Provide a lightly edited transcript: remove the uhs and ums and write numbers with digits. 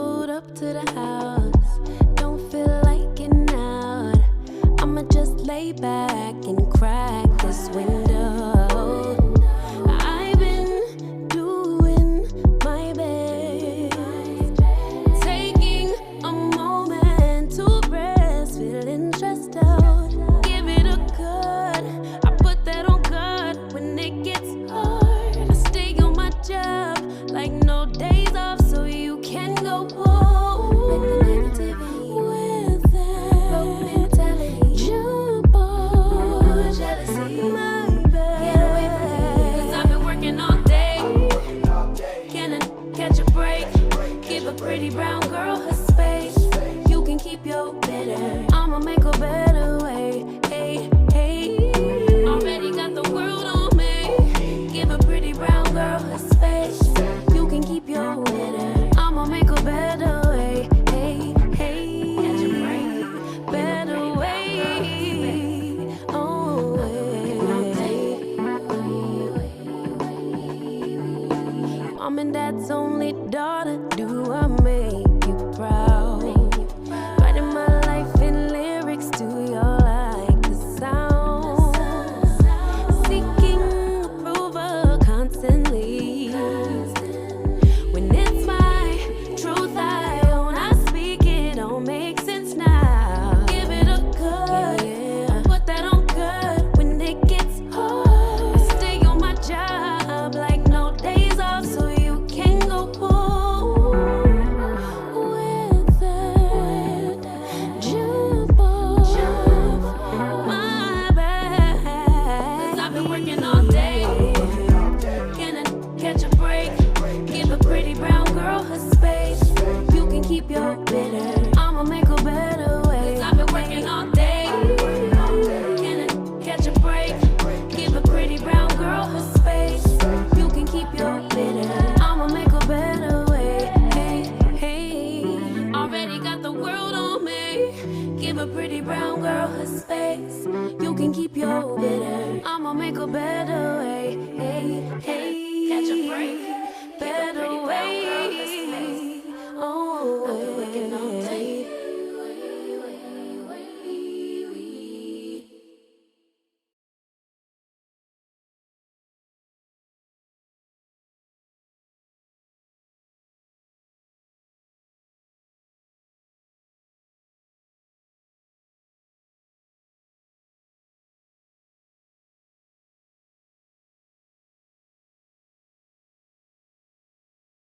pulled up to the house. Don't feel like getting out. I'ma just lay back and crack this window. I've been doing my best, taking a moment to rest, feeling stressed out. Give it a good, I put that on good. When it gets hard, I stay on my job like no days off, so you can go home. With that broke mentality, jump on jealousy, my bad. Get away from me, 'cause I've been working all day. Can I catch a break? Give a pretty brown girl her space. You can keep your bitter, I'ma make a better way. Hey, hey, already got the world on me. Give a pretty brown girl her space. You can keep your bitter, I'ma make a better way. Hey, hey, catch a break, better way. Oh, Mom and Dad's only daughter, do I make you proud? Writing my life in lyrics, do you like the sound? Seeking approval constantly. When it's my truth I own, I speak it, don't make sense now. Give it a good, put that on good. When it gets hard, I stay on my job like no days off, so you can go home. With that, jump on, my bad. 'Cause I've been working all day. Can I catch a break? Give a pretty brown girl her space. You can keep your bitter, I'ma make a better way. 'Cause I've been working all day. Can I catch a break? Give a pretty brown girl her space. You can keep your bitter, I'ma make a better way. Hey, hey, already got the world on me. Give a pretty brown girl her space. You can keep your bitter, I'ma make a better way. Hey, hey, catch a break, better way. Oh,